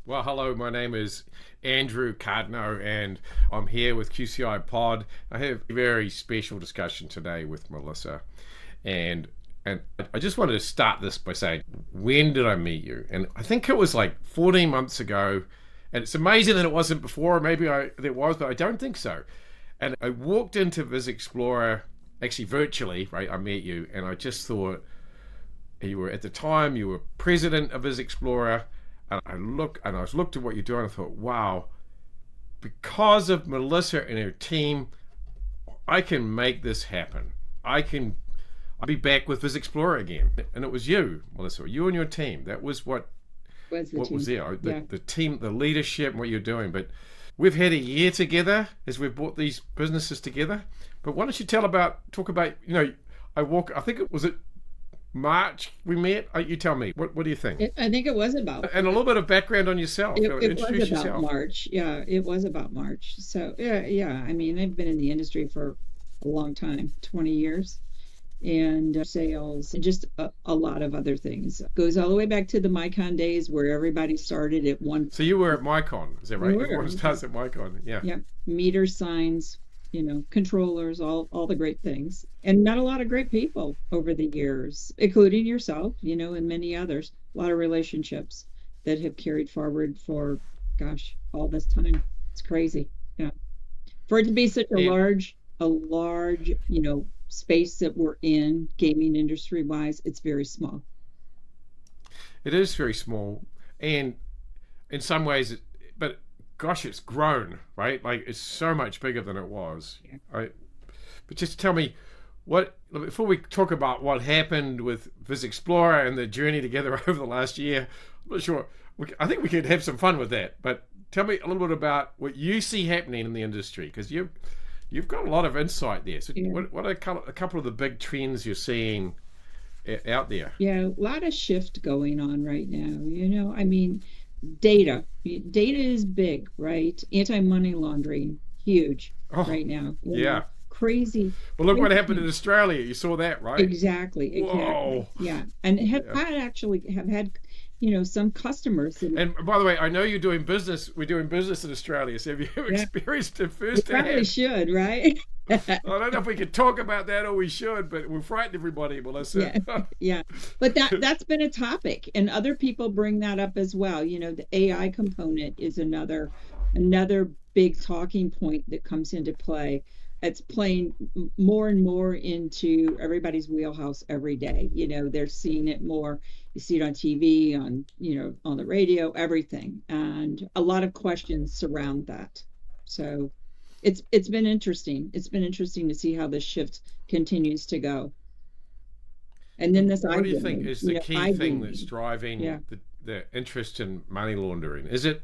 Well, hello, my name is Andrew Cardno, and I'm here with QCI Pod. I have a very special discussion today with Melissa, and and I just wanted to start this by saying, when did I meet you? And I think it was like 14 months ago, and it's amazing that it wasn't before. Maybe there was, but I don't think so. And I walked into VizExplorer, actually virtually, right? I met you, and I just thought, you were at the time you were president of VizExplorer, and I was looked at what you're doing. I thought, wow, because of Melissa and her team, I can make this happen. I'll be back with VizExplorer again. And it was you, Melissa, you and your team. That was what was there. The team, the leadership, and what you're doing. But we've had a year together as we've brought these businesses together. But why don't you talk about, I think it was March we met. You tell me. What do you think? I think it was about, and a little bit of background on yourself. it was about Yourself. March. Yeah, it was about March. So yeah. I mean, I've been in the industry for a long time, 20 years, and sales, and just a lot of other things. Goes all the way back to the Micon days where everybody started at one. So you were at Micon, is that right? We were. Everyone starts at Micon. Yeah. Yeah, meter signs, controllers, all the great things, and met a lot of great people over the years, including yourself, and many others. A lot of relationships that have carried forward for, gosh, all this time. It's crazy. Yeah, for it to be such a large, space that we're in, gaming industry wise, it's very small. It is very small, and in some ways, but gosh, it's grown, right? Like it's so much bigger than it was. Yeah. Right? But just tell me, before we talk about what happened with VizExplorer and the journey together over the last year, I'm not sure. I think we could have some fun with that. But tell me a little bit about what you see happening in the industry, because you've got a lot of insight there. So Yeah. what are a couple of the big trends you're seeing out there? Yeah, a lot of shift going on right now. I mean, data is big, right? Anti-money laundering, huge Oh, right now. yeah. Crazy. Well, look what happened Crazy. in Australia. You saw that, right? Exactly. Whoa. Yeah, and Yeah. have had, some customers that, And by the way, I know you're doing business. We're doing business in Australia. So have you yeah, experienced it we probably firsthand? should, right? I don't know if we could talk about that or we should, but we'll frighten everybody, Melissa. Yeah, yeah. But that's been a topic, and other people bring that up as well. The AI component is another big talking point that comes into play. It's playing more and more into everybody's wheelhouse every day. They're seeing it more. You see it on TV, on the radio, everything, and a lot of questions surround that. So it's been interesting. It's been interesting to see how this shift continues to go. And then this What do you think iGaming, is the key thing that's iGaming. driving Yeah. the interest in money laundering? Is it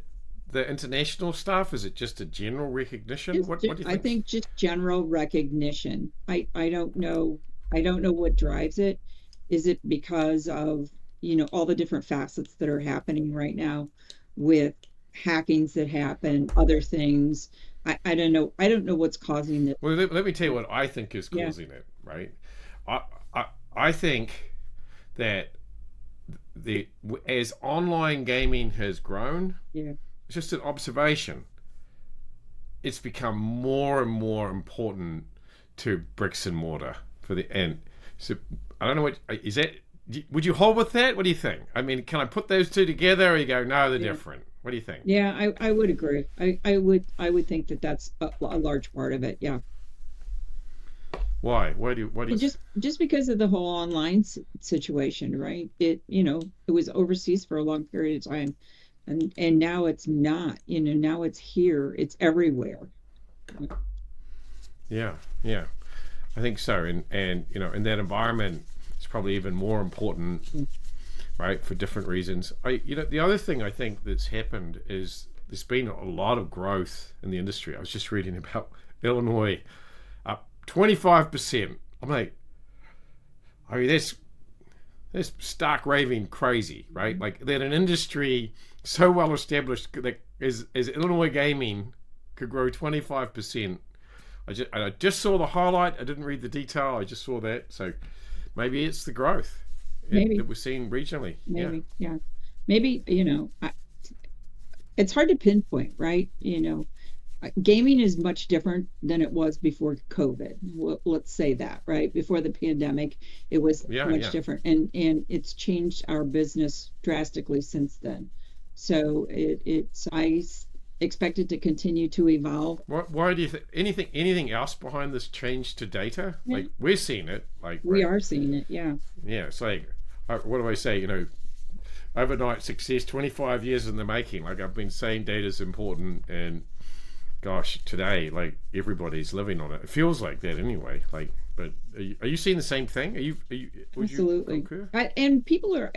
the international stuff? Is it just a general recognition? What do you I think? think just general recognition. I don't know. I don't know what drives it. Is it because of, all the different facets that are happening right now with hackings that happen, other things. I don't know. I don't know what's causing it. Well, let me tell you what I think is Yeah. causing it, right? I, I, I think that as online gaming has grown, Yeah. it's just an observation. It's become more and more important to bricks and mortar for the end. So I don't know what is that. Would you hold with that? What do you think? I mean, can I put those two together, or you go, no, they're Yeah. different? What do you think? Yeah, I would agree. I would think that that's a large part of it. Yeah. Why? What do Well, you? just because of the whole online situation, right? It was overseas for a long period of time, and now it's not. Now it's here. It's everywhere. Yeah, yeah, I think so. And in that environment, it's probably even more important, right, for different reasons. The other thing I think that's happened is there's been a lot of growth in the industry. I was just reading about Illinois up 25%. I'm like, I mean, that's stark raving crazy, right? Like that an industry so well established that as Illinois gaming could grow 25%. I just saw the highlight. I didn't read the detail. I just saw that. So maybe it's the growth Maybe, that we're seeing regionally. Yeah. maybe, yeah, maybe. it's hard to pinpoint, right? Gaming is much different than it was before COVID. Let's say that, right? Before the pandemic, it was Yeah, much yeah. different, and it's changed our business drastically since then. So I expect it to continue to evolve. Why do you think anything else behind this change to data? Yeah, Like we're seeing it, like we right, are seeing it. Yeah. yeah. It's like what do I say? Overnight success, 25 years in the making. Like I've been saying, data is important, and gosh, today like everybody's living on it. It feels like that anyway. Like, but are you seeing the same thing? Would you Absolutely. concur? And people are,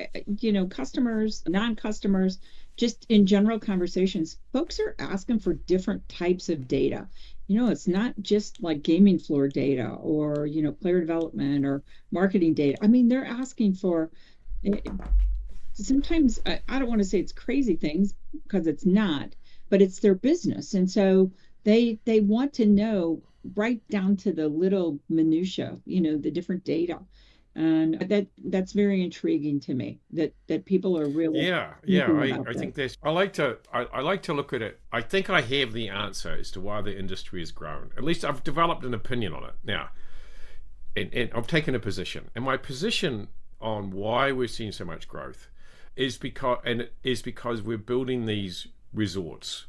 customers, non-customers, just in general conversations, folks are asking for different types of data. It's not just like gaming floor data or, player development or marketing data. I mean, they're asking for eh, sometimes I don't want to say it's crazy things because it's not, but it's their business. And so they want to know right down to the little minutia, the different data. And that's very intriguing to me that people are really Yeah, yeah. thinking I, about I that. think there's. I like to look at it. I think I have the answer as to why the industry has grown. At least I've developed an opinion on it now, and I've taken a position. And my position on why we're seeing so much growth is because we're building these resorts,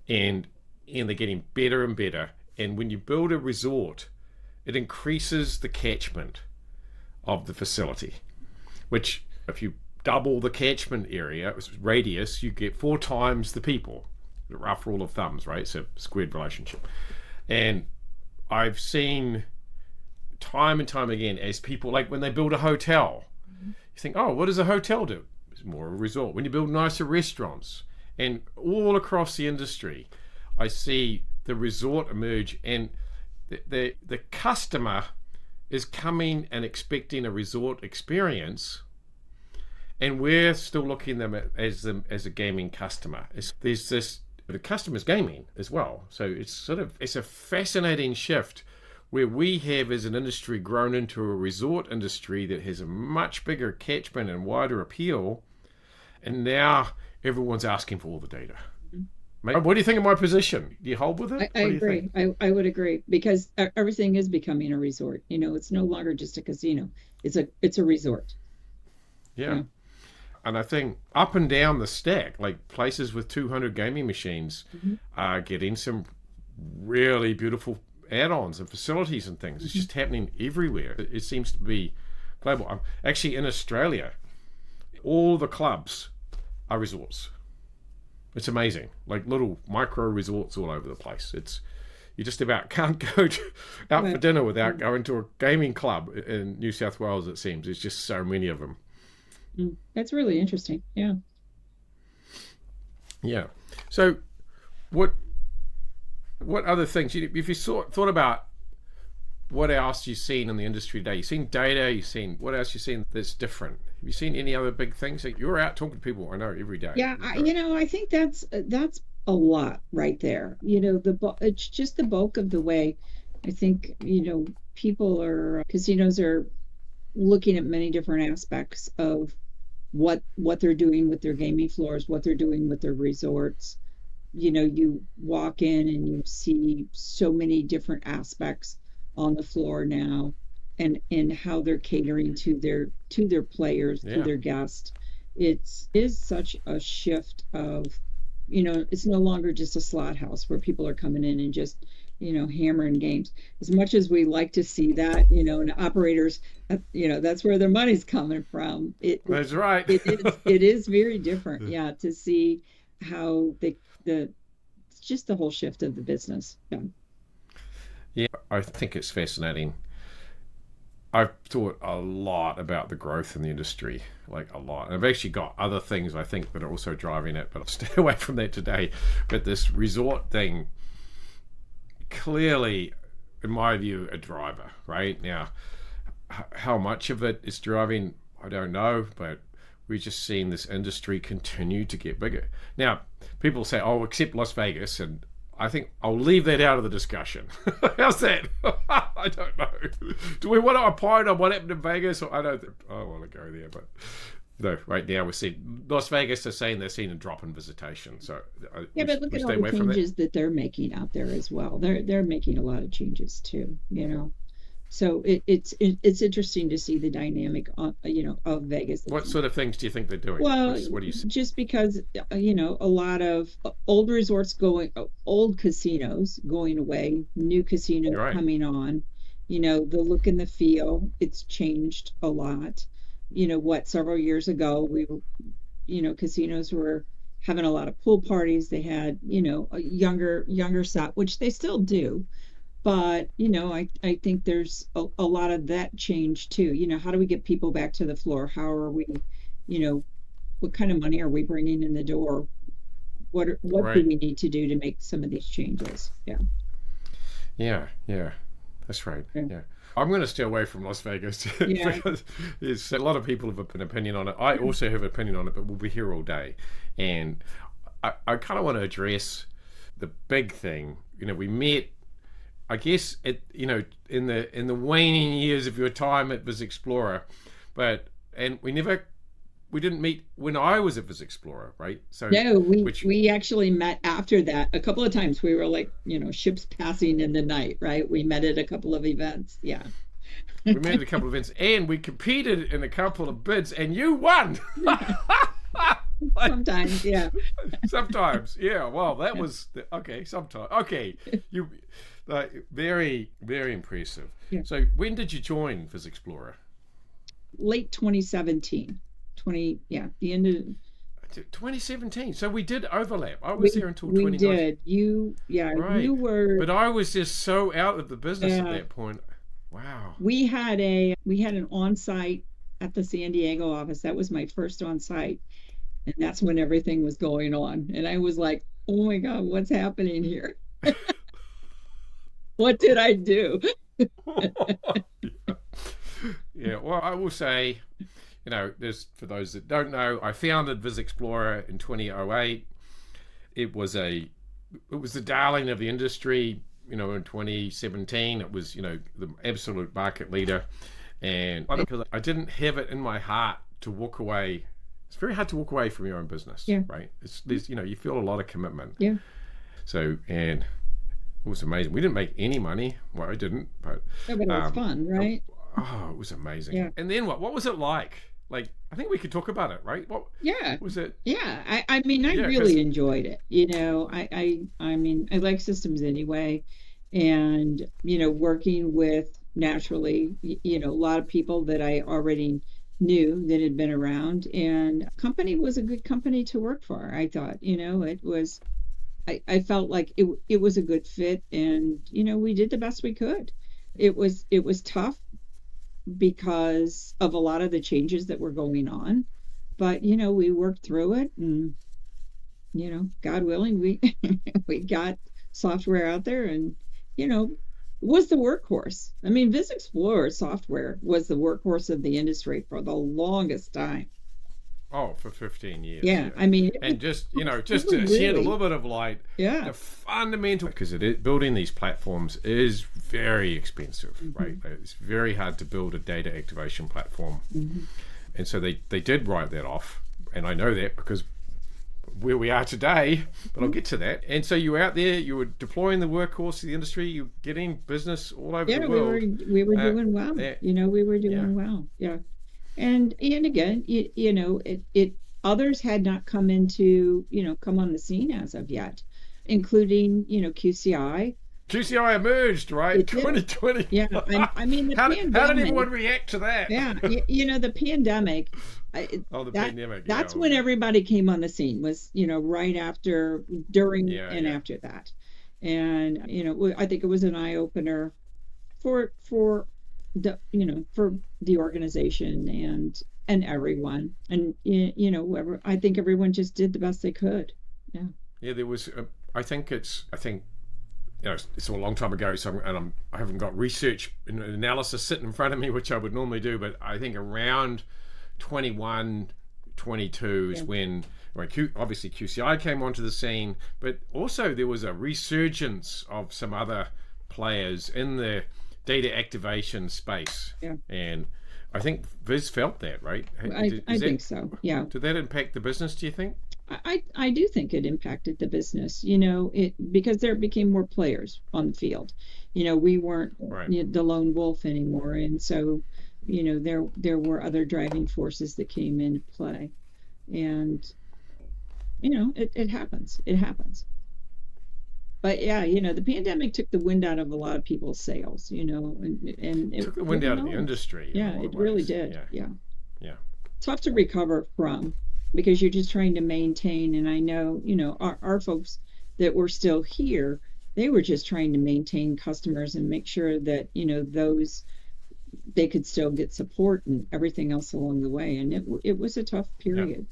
and they're getting better and better. And when you build a resort, it increases the catchment of the facility, which if you double the catchment area radius, you get 4 times the people. The rough rule of thumbs, right? It's a squared relationship. And I've seen time and time again as people, like when they build a hotel, you think, oh, what does a hotel do? It's more of a resort. When you build nicer restaurants, and all across the industry, I see the resort emerge, and the customer is coming and expecting a resort experience, and we're still looking at them as a gaming customer. There's this, the customer's gaming as well, so it's a fascinating shift where we have as an industry grown into a resort industry that has a much bigger catchment and wider appeal, and now everyone's asking for all the data. Mate, what do you think of my position? Do you hold with it? I What do you agree. think? I would agree because everything is becoming a resort. It's no longer just a casino. It's a resort. Yeah. Yeah. And I think up and down the stack, like places with 200 gaming machines Mhm. are getting some really beautiful add-ons and facilities and things. It's Mhm. just happening everywhere. It seems to be global. Actually, in Australia, all the clubs are resorts. It's amazing, like little micro resorts all over the place. You just about can't go out for Right. dinner without Mm. going to a gaming club in New South Wales. It seems there's just so many of them. That's really interesting. Yeah. Yeah. So, what other things? If you thought about what else you've seen in the industry today, you've seen data. You've seen what else you've seen that's different. Have you seen any other big things? Like you're out talking to people. I know every day. Yeah, I think that's a lot right there. It's just the bulk of the way I think, people casinos are looking at many different aspects of what they're doing with their gaming floors, what they're doing with their resorts. You walk in and you see so many different aspects on the floor now, and how they're catering to their players, to Yeah. their guests. It is such a shift of, it's no longer just a slot house where people are coming in and just, hammering games. As much as we like to see that, and operators, that's where their money's coming from. That's right. It is very different, yeah, to see how it's just the whole shift of the business. Yeah. Yeah, I think it's fascinating. I've thought a lot about the growth in the industry, like a lot. And I've actually got other things I think that are also driving it, but I'll stay away from that today. But this resort thing, clearly, in my view, a driver, right? Now, how much of it is driving, I don't know, but we're just seeing this industry continue to get bigger. Now, people say, oh, except Las Vegas, and I think I'll leave that out of the discussion. How's that? I don't know. Do we want to opine on what happened in Vegas? Or I don't want to go there, but Though right now we're seeing Las Vegas are saying they're seeing a drop in visitation. So Yeah, but look we at stay all the away from that. changes that they're making out there as well. They're making a lot of changes too, you know. So it's interesting to see the dynamic of Vegas. What sort of things do you think they're doing? Well, What do you see? just because a lot of old resorts going, old casinos going away, new casinos You're right. coming on, the look and the feel, it's changed a lot. Several years ago, casinos were having a lot of pool parties. They had, a younger set, which they still do. But, I think there's a lot of that change too. How do we get people back to the floor? How are we, you know, what kind of money are we bringing in the door? What do Right. we need to do to make some of these changes? Yeah. Yeah. Yeah. That's right. Yeah. Yeah. I'm going to stay away from Las Vegas Yeah. because there's a lot of people have an opinion on it. I also have an opinion on it, but we'll be here all day. And I kind of want to address the big thing. We met, I guess, in the waning years of your time at VizExplorer, and we didn't meet when I was at VizExplorer, right? So, No, we which we actually met after that a couple of times. We were like, ships passing in the night, right? We met at a couple of events. Yeah. we met at a couple of events, and we competed in a couple of bids, and you won. Like, Sometimes, yeah. sometimes, yeah. Well, that was okay. Sometimes, okay. You, very, very impressive. Yeah. So, when did you join VizExplorer? Late 2017. Yeah, the end of 2017. So we did overlap. I we was there until we 2019. did. Yeah, Right. you were. But I was just so out of the business at Yeah. that point. Wow. We had an on-site at the San Diego office. That was my first on-site, and that's when everything was going on. And I was like, "Oh my God, what's happening here? What did I do?" Yeah. Well, I will say, there's for those that don't know, I founded VizExplorer in 2008. It was the darling of the industry. In 2017, it was the absolute market leader, and because I didn't have it in my heart to walk away. It's very hard to walk away from your own business, Yeah. right? There's you feel a lot of commitment. Yeah. So, and it was amazing. We didn't make any money. Well, I didn't, but Yeah, but it was fun, right? oh, it was amazing. Yeah. And then what? What was it like? Like, I think we could talk about it, right? What Yeah. was it? Yeah. I mean, I Yeah, really because enjoyed it. I mean, I like systems anyway. And, working with naturally, a lot of people that I already knew that had been around. And company was a good company to work for. I thought, I felt like it was a good fit, and, we did the best we could. It was tough because of a lot of the changes that were going on. But, we worked through it, and, God willing, we we got software out there, and, was the workhorse. I mean, VizExplorer software was the workhorse of the industry for the longest time. Oh, for 15 years. Yeah, Yeah. I mean, And just, it just was to shed a really, little bit of light, yeah. the fundamental, because building these platforms is very expensive, right? It's very hard to build a data activation platform. Mhm. And so they did write that off. And I know that because where we are today, but I'll get to that. And so you were out there, you were deploying the workhorse of the industry, you're getting business all over Yeah, the we were world. we were Uh, doing well. yeah, We were yeah, doing well. Yeah. And again, it others had not come on the scene as of yet, including, QCI. QCI emerged, right? It did. 2020. Yeah, I mean, the How did pandemic. everyone react to that? Yeah, the pandemic. Oh, the That pandemic. Yeah. that's when everybody came on the scene. Was right after, during, Yeah, and yeah. after that. And I think it was an eye opener for the organization and everyone. And I think everyone just did the best they could. Yeah. Yeah, there was. I think it's a long time ago, so I haven't got research and analysis sitting in front of me, which I would normally do. But I think around 21, 22 is Yeah. when obviously QCI came onto the scene, but also there was a resurgence of some other players in the data activation space. Yeah. And I think Viz felt that, right? I think so. Yeah. Did that impact the business, do you think? I do think it impacted the business, because there became more players on the field. We weren't Right. the lone wolf anymore. And so, there were other driving forces that came into play. And, it happens. It happens. But yeah, the pandemic took the wind out of a lot of people's sails, and It took the wind out of the industry. Yeah, it really did. Yeah. Yeah. Tough to recover from because you're just trying to maintain. And I know, our folks that were still here, they were just trying to maintain customers and make sure that, those they could still get support and everything else along the way. And it was a tough period.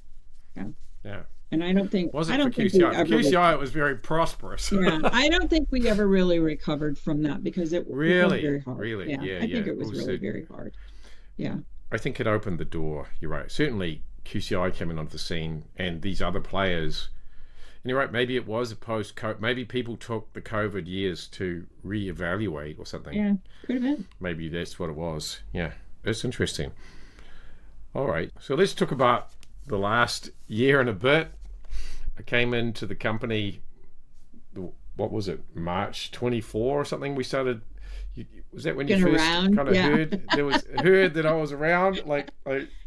Yeah. Yeah. And I don't think wasn't for QCI. For QCI, it was very prosperous. Yeah, I don't think we ever really recovered from that because it was very hard. Really, yeah. I think it was really very hard. Yeah. I think it opened the door. You're right. Certainly, QCI came in onto the scene, and these other players. And you're right. Maybe it was a post-COVID. Maybe people took the COVID years to reevaluate or something. Yeah, could have been. Maybe that's what it was. Yeah, that's interesting. All right. So let's talk about the last year and a bit. I came into the company, what was it, March 24 or something? We started, was that when you first kind of heard that I was around?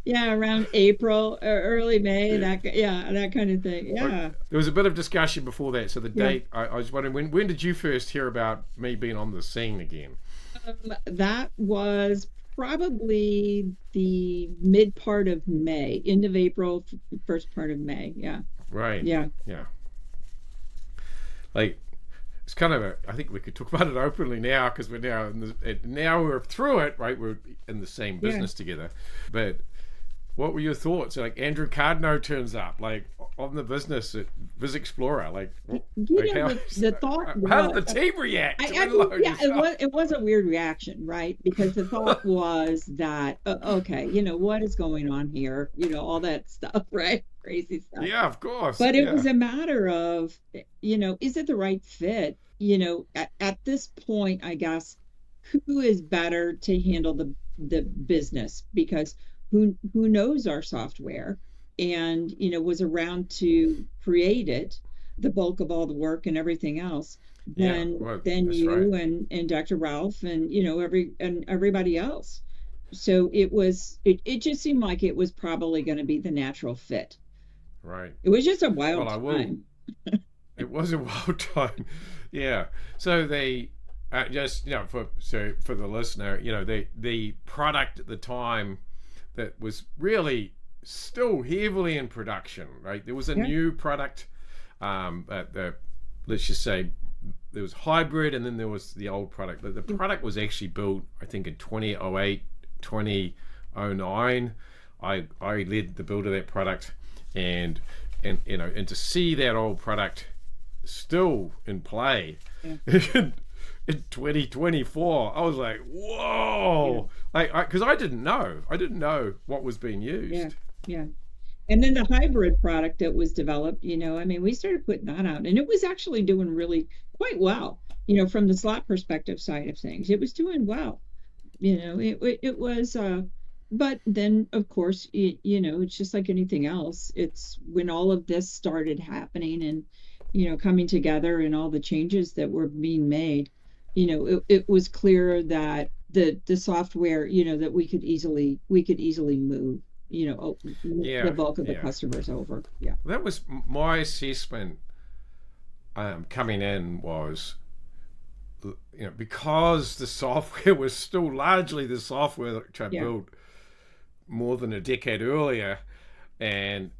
Yeah, around April or early May, that kind of thing. Yeah. There was a bit of discussion before that. So the date, I was wondering, when did you first hear about me being on the scene again? That was probably the mid part of May, end of April, first part of May. Yeah. Right. Yeah. Yeah. It's kind of I think we could talk about it openly now because we're now we're through it, right? We're in the same business together. But what were your thoughts? Andrew Cardno turns up, on the business at VizExplorer. The thought was, how did the team react? It was a weird reaction, right? Because the thought was that, okay, what is going on here? All that stuff, right? Crazy stuff. Yeah, of course. But it was a matter of, is it the right fit? At this point, I guess, who is better to handle the business? Because who knows our software and, was around to create it, the bulk of all the work and everything else, than you right. and Dr. Ralph and, everybody else. So it just seemed like it was probably going to be the natural fit. Right. It was just a wild time. It was a wild time. Yeah. So they just, for the listener, the product at the time that was really still heavily in production, right? There was a new product let's just say there was hybrid and then there was the old product. The product was actually built, I think, in 2008, 2009. I led the build of that product and to see that old product still in play in 2024, I was like, whoa! Because I didn't know what was being used. Yeah. And then the hybrid product that was developed, we started putting that out, and it was actually doing really quite well. From the slot perspective side of things, it was doing well. It was. But then, of course, it's just like anything else. It's when all of this started happening and, coming together and all the changes that were being made, it was clear that the software, that we could easily move, the bulk of the customers over. Yeah. That was my assessment coming in was, because the software was still largely the software that I built more than a decade earlier, and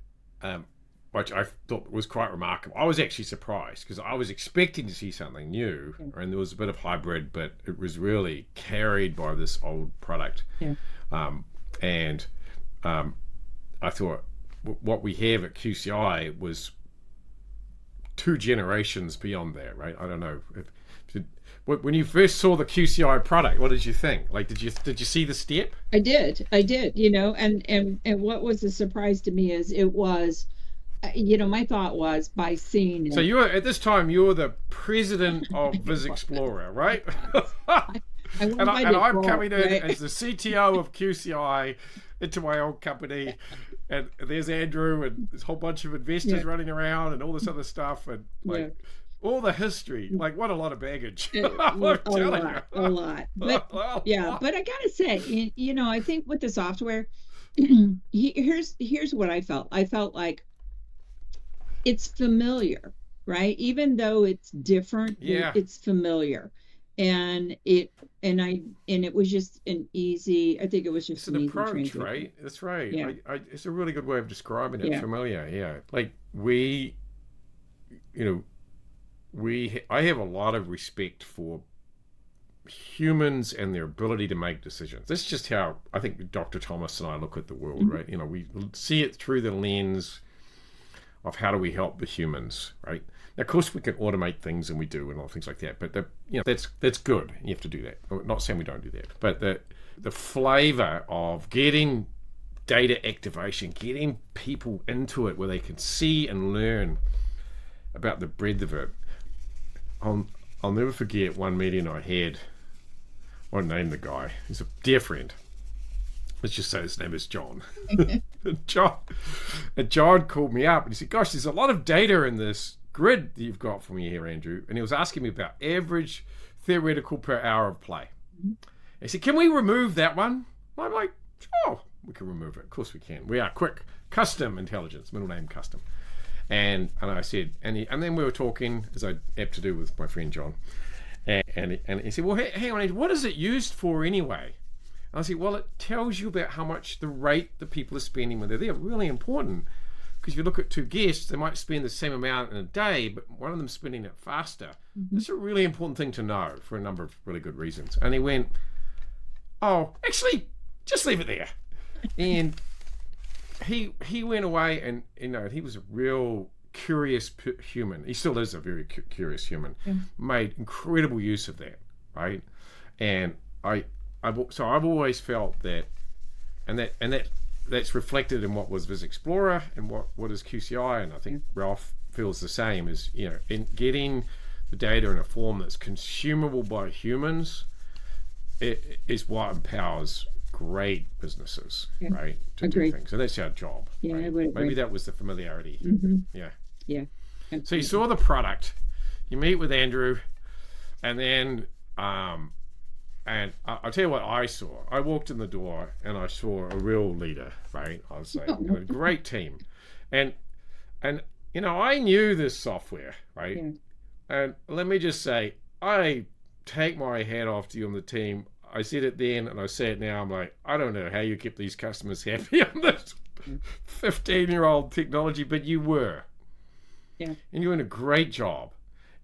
which I thought was quite remarkable. I was actually surprised because I was expecting to see something new, and there was a bit of hybrid, but it was really carried by this old product. And I thought what we have at QCI was 2 generations beyond that, right? I don't know. When you first saw the QCI product, what did you think? Did you see the step? I did, and what was a surprise to me is it was, my thought was by seeing it. So at this time you were the president of VizExplorer, right? I went and, by and I'm default, coming in right? as the CTO of QCI into my old company, and there's Andrew and there's a whole bunch of investors Yeah, running around and all this other stuff, and yeah. like all the history, like what a lot of baggage. Well, I'm telling you. a lot. But A yeah, lot. but I gotta say, I think with the software, here's what I felt. I felt like it's familiar, right? Even though it's different, Yeah, it's familiar. And it and it was just an easy, I think it was it's just an an easy approach, transition. right? That's right. Yeah, It's a really good way of describing it. yeah. Familiar, yeah. Like you know, I have a lot of respect for humans and their ability to make decisions. That's just how I think Dr. Thomas and I look at the world, Mhm. right? We see it through the lens of how do we help the humans, right? Now, of course, we can automate things, and we do, and all things like that. But that's good. You have to do that. I'm not saying we don't do that, but the flavor of getting data activation, getting people into it where they can see and learn about the breadth of it. I'll, I'll never forget one meeting I had. I won't name the guy. He's a dear friend. Let's just say his name is John. John. And John called me up and he said, "Gosh, there's a lot of data in this grid that you've got for me here, Andrew." And he was asking me about average theoretical per hour of play. He said, "Can we remove that one?" I'm like, "Oh, we can remove it. Of course we can. We are quick. Custom intelligence, middle name custom." And I said, and then we were talking, as I apt to do with my friend John. And he said, "Well, hang on, Andrew, what is it used for anyway?" And I said, "Well, it tells you about how much the rate the people are spending when they're there. Really important. Because if you look at two guests, they might spend the same amount in a day, but one of them's spending it faster. Mhm. That's a really important thing to know for a number of really good reasons." And he went, "Oh, actually, just leave it there." And he went away, and he was a real curious human. He still is a very curious human. Yeah. Made incredible use of that, right? And I've always felt that, that's reflected in what was VizExplorer and what is QCI, and I think Ralph feels the same. Is in getting the data in a form that's consumable by humans, it is what empowers great businesses, Yeah. right, to do Agreed. things. And that's our job. Yeah, right? I would agree. Maybe that was the familiarity. Hmm. Yeah. Yeah. So you Absolutely. saw the product, you meet with Andrew, and then and I'll tell you what I saw. I walked in the door and I saw a real leader, right? I was like, a great team, and I knew this software, right? Yeah. And let me just say, I take my hat off to you on the team. I said it then and I say it now. I'm like, I don't know how you keep these customers happy on this 15-year-old technology, but you were. Yeah. And you're doing a great job.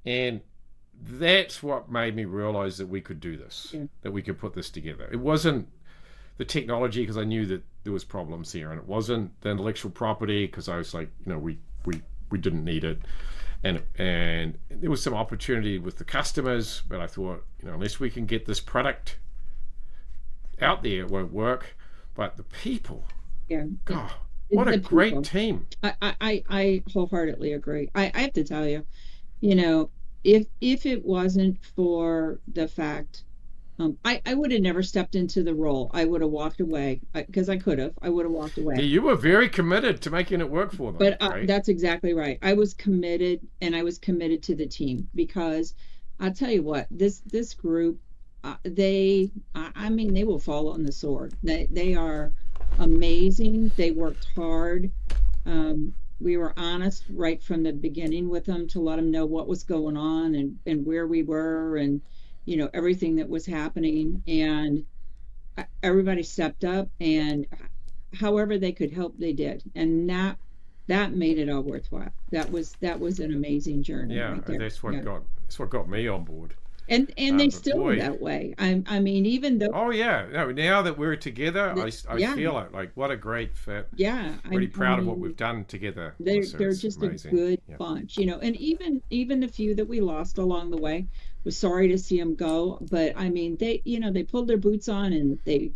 And that's what made me realize that we could do this, that we could put this together. It wasn't the technology because I knew that there was problems here, and it wasn't the intellectual property because I was like, we didn't need it. And there was some opportunity with the customers, but I thought, unless we can get this product out there, it won't work. But the people, Yeah. God, what a great team. I wholeheartedly agree. I have to tell you, if it wasn't for the fact, I would have never stepped into the role. I would have walked away because I could have. I would have walked away. Yeah, you were very committed to making it work for them. But right? that's exactly right. I was committed, and I was committed to the team because I'll tell you what, this group, they will fall on the sword. They are amazing. They worked hard. We were honest right from the beginning with them to let them know what was going on and where we were and everything that was happening, and everybody stepped up, and however they could help, they did, and that made it all worthwhile. That was an amazing journey. Yeah, right there. that's what Yeah. got me on board. And they But still boy, are that way. I mean, even though, oh yeah, no, now that we're together, I yeah, feel it. Like what a great fit. yeah, Really proud of what mean, we've done together. they're So they're it's just amazing. a good Yeah. bunch, and even the few that we lost along the way, was sorry to see them go. But I mean, they pulled their boots on, and they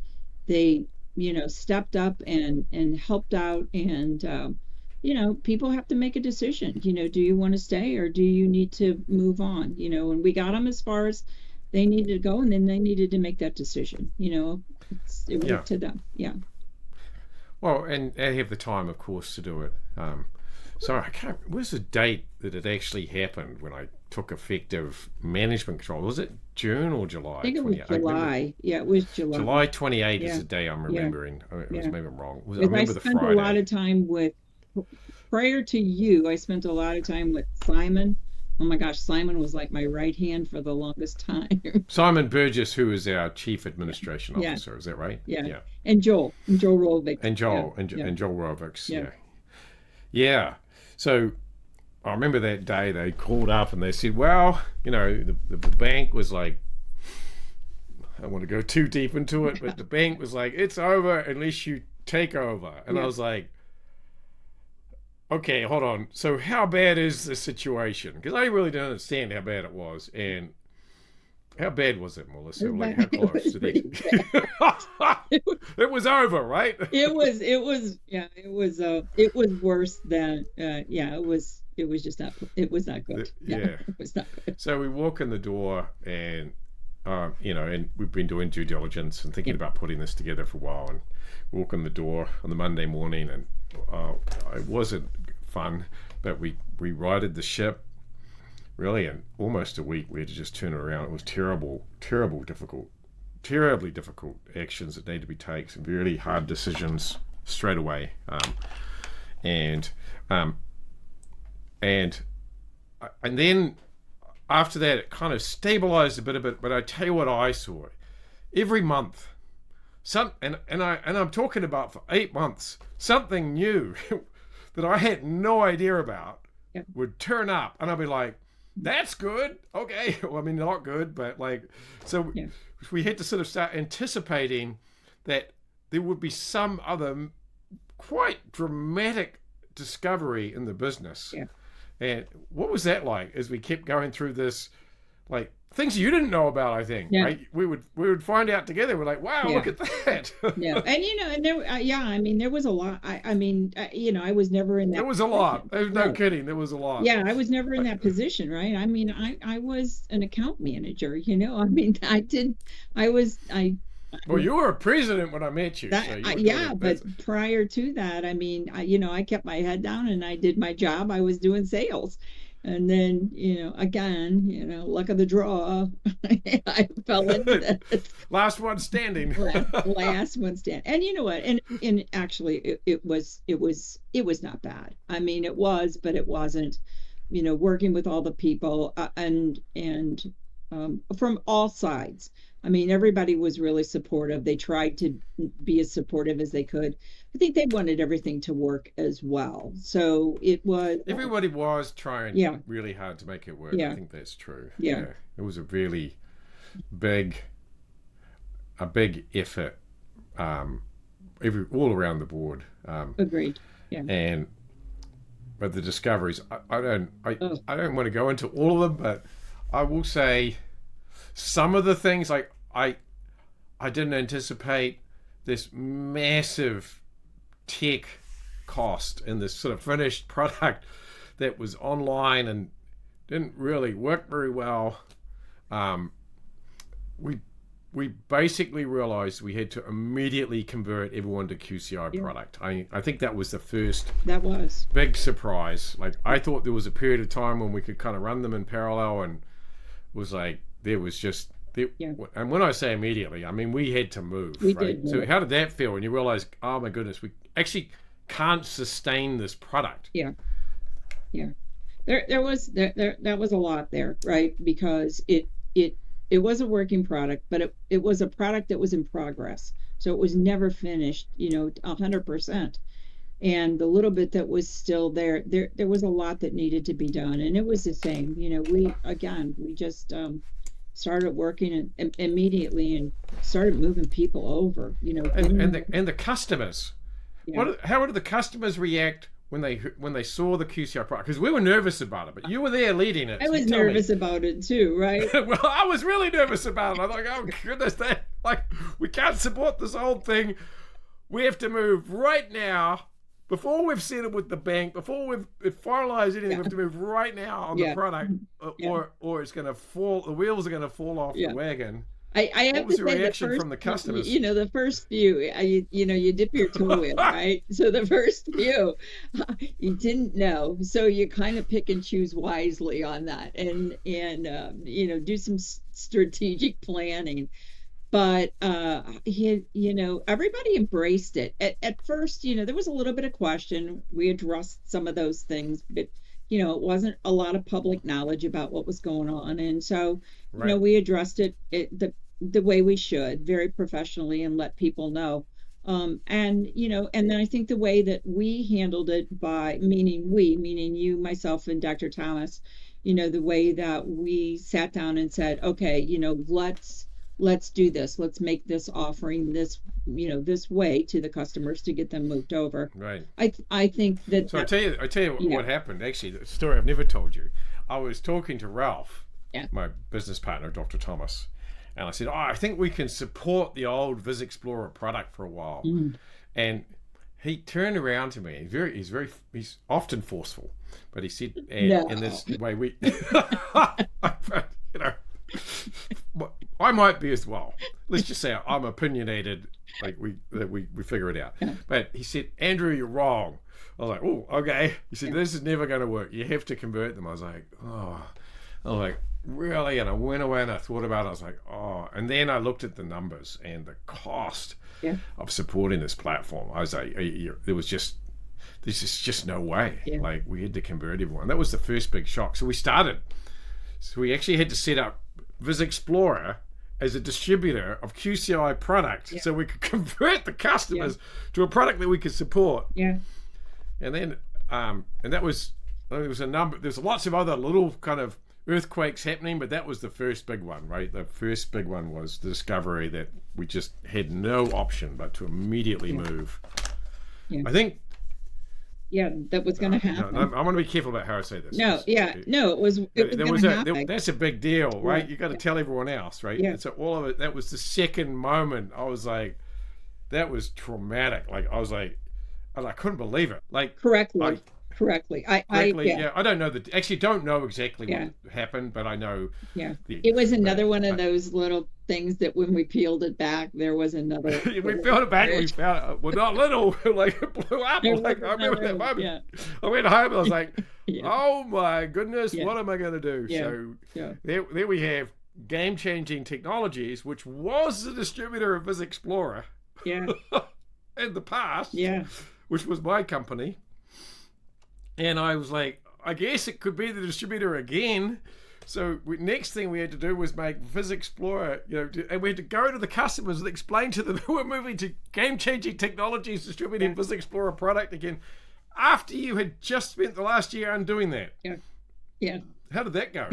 stepped up and helped out, and people have to make a decision. Do you want to stay or do you need to move on? And we got them as far as they needed to go, and then they needed to make that decision. It was Yeah. up to them. Yeah. Well, and they have the time, of course, to do it. So I can't. Where's the date that it actually happened when I took effective management control? Was it June or July? I think it was 28? July. Yeah, it was July. July 28 Yeah. is the day I'm remembering. It was Yeah. maybe I'm wrong. I Because I remember the spent a Friday. lot of time prior to you, I spent a lot of time with Simon. Oh my gosh, Simon was like my right hand for the longest time. Simon Burgess, who is our chief administration Yeah. officer, is that right? Yeah. And Joel Rovick. And Joel Yeah. and Joel Rovics. Yeah. Yeah. So I remember that day they called up and they said, well, the bank was like, I don't want to go too deep into it, but the bank was like, it's over unless you take over. And I was like, okay, hold on. So how bad is the situation? Because I really didn't understand how bad it was. And how bad was it, Melissa? Like how close did it was over, right? It was worse than it was just not good. Yeah. It was not good. So we walk in the door and and we've been doing due diligence and thinking about putting this together for a while, and walk in the door on the Monday morning, and it wasn't fun, but we righted the ship really in almost a week. We had to just turn it around. It was terribly difficult actions that need to be taken, some really hard decisions straight away, and then after that it kind of stabilized a bit, but I tell you what I saw every month, and I'm talking about for 8 months, something new that I had no idea about would turn up, and I'll be like, that's good. Okay. Well, I mean, not good, but we had to sort of start anticipating that there would be some other quite dramatic discovery in the business. Yeah. And what was that like as we kept going through this, like things you didn't know about, I think, right? We would find out together. We're like, wow, look at that. Yeah. And there, I mean, there was a lot. I was never in that. There was a lot. There's no kidding. There was a lot. Yeah. I was never in that position, right? I mean, I was an account manager, I mean, well, you were a president when I met you. But prior to that, I mean, I kept my head down and I did my job. I was doing sales. And then, again, luck of the draw, I fell into that. Last one standing. Last one standing. And you know what? And actually, it was not bad. I mean, it was, but it wasn't. Working with all the people and from all sides. I mean, everybody was really supportive. They tried to be as supportive as they could. I think they wanted everything to work as well. So it was... Everybody was trying really hard to make it work. I think that's true. Yeah. It was a really big effort all around the board. Agreed. Yeah. But the discoveries, I don't want to go into all of them, but I will say some of the things, like I didn't anticipate this massive tech cost in this sort of finished product that was online and didn't really work very well. We basically realized we had to immediately convert everyone to QCI product. I think that was the first big surprise. Like, I thought there was a period of time when we could kind of run them in parallel, and was like, there was just and when I say immediately, I mean we had to move. We right? did. So how did that feel when you realize, oh my goodness, we actually can't sustain this product? Yeah. There was a lot there, right? Because it was a working product, but it was a product that was in progress. So it was never finished, 100%. And the little bit that was still there was a lot that needed to be done. And it was the same, we just started working immediately and started moving people over, And the customers, how did the customers react when they saw the QCI product? Because we were nervous about it, but you were there leading it. I was nervous about it too, right? Well, I was really nervous about it. I thought, oh goodness, we can't support this old thing. We have to move right now before we've settled with the bank, before we've finalized anything, we have to move right now on the product, or it's going to fall. The wheels are going to fall off the wagon. I have what was to the say reaction the first, from the customers? the first few, you dip your toe in, right? So the first few, you didn't know, so you kind of pick and choose wisely on that, and do some strategic planning. But everybody embraced it. At first, there was a little bit of question. We addressed some of those things, but it wasn't a lot of public knowledge about what was going on, and so we addressed it the way we should, very professionally, and let people know. And then I think the way that we handled it, meaning you, myself, and Dr. Thomas, the way that we sat down and said, okay, let's do this. Let's make this offering this way to the customers to get them moved over. Right. I think that. So I tell you what happened. Actually, the story I've never told you. I was talking to Ralph, my business partner, Dr. Thomas, and I said, I think we can support the old VizExplorer product for a while. And he turned around to me. He's often forceful, but he said, in this way, we, I might be as well. Let's just say I'm opinionated. Like we figure it out. But he said, Andrew, you're wrong. I was like, oh, okay. He said, this is never going to work. You have to convert them. I was like, really? And I went away and I thought about it. I was like, and then I looked at the numbers and the cost of supporting this platform. I was like, there's just no way. Like, we had to convert everyone. That was the first big shock. So we actually had to set up VizExplorer as a distributor of QCI product, so we could convert the customers to a product that we could support. And then and that was, there was a number, there's lots of other little kind of earthquakes happening, but that was the first big one, right? The first big one was the discovery that we just had no option but to immediately move. I think that was going to happen. I'm going to be careful about how I say this. It was going to happen. That's a big deal, right? You got to tell everyone else, right? And so all of it, that was the second moment. I was like, that was traumatic. Like, I couldn't believe it. Like, correctly. I don't know don't know exactly what happened, but I know. It was another one of those little things that when we peeled it back, there was another. We peeled it back. We found well, not little. Like, it blew up. Like, I remember that moment. I went home and I was like, oh my goodness, what am I going to do? So there we have game-changing technologies, which was the distributor of VizExplorer. In the past. Which was my company. And I was like, I guess it could be the distributor again. So next thing we had to do was make VizExplorer, and we had to go to the customers and explain to them we're moving to game-changing technologies, distributing VizExplorer product again, after you had just spent the last year undoing that. How did that go?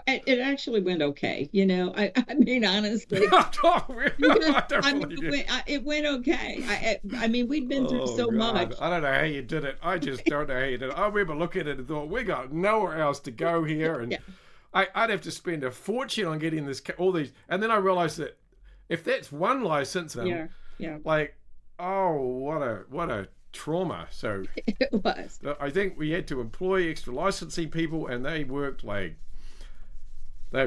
It actually went okay. I mean, honestly. It went okay. I mean, we'd been through so much. I don't know how you did it. I just don't know how you did it. I remember looking at it and thought, we got nowhere else to go here. And I'd have to spend a fortune on getting all these. And then I realized that if that's one license, like, what a trauma. So it was. I think we had to employ extra licensing people, and they worked like.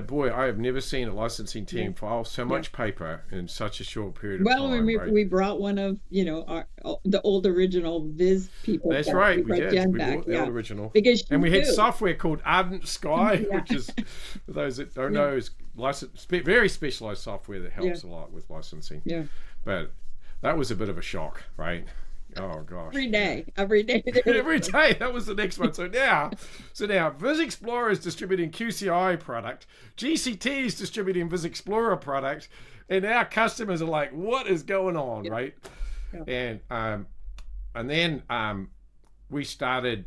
Boy, I have never seen a licensing team file so much paper in such a short period of time. Well, we brought one of the old original Viz people. That's right, we did. We brought the old original, and we had software called Ardent Sky, which is, for those that don't know, is very specialized software that helps a lot with licensing. But that was a bit of a shock, right? Oh gosh. Every day. Every day. That was the next one. So now VizExplorer is distributing QCI product, GCT is distributing VizExplorer product, and our customers are like, what is going on, right? And then we started,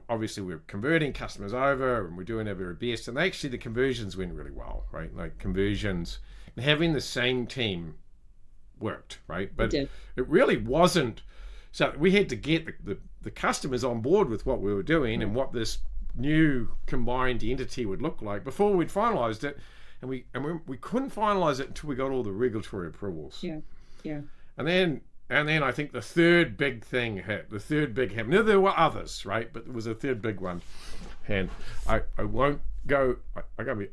obviously we're converting customers over and we're doing our very best, and actually the conversions went really well, right? Like, conversions, and having the same team worked, right? But it really wasn't. So we had to get the customers on board with what we were doing and what this new combined entity would look like before we'd finalized it, and we couldn't finalize it until we got all the regulatory approvals. And then And then I think the third big thing hit. The third big hit. Now, there were others, right? But there was a third big one. And I won't go.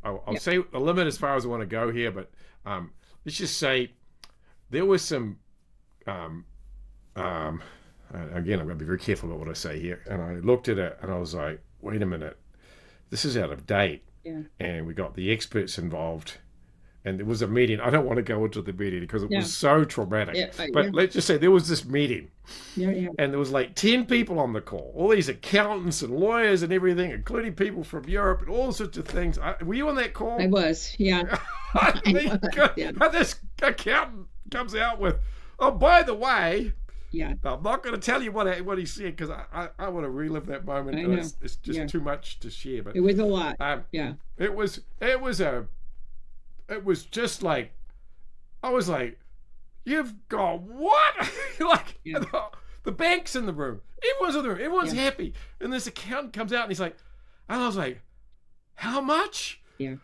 I'll say a limit as far as I want to go here. But let's just say there was some. Again, I'm going to be very careful about what I say here. And I looked at it and I was like, wait a minute, this is out of date. Yeah. And we got the experts involved. And there was a meeting. I don't want to go into the meeting because it was so traumatic. But let's just say there was this meeting. And there was like 10 people on the call. All these accountants and lawyers and everything, including people from Europe and all sorts of things. Were you on that call? I was, yeah. This accountant comes out with, oh, by the way, I'm not going to tell you what he said because I want to relive that moment. It's just too much to share. But it was a lot. It was just like, I was like, you've got what? The bank's in the room. Everyone's in the room. Everyone's happy. And this accountant comes out and he's like, and I was like, how much? Yeah.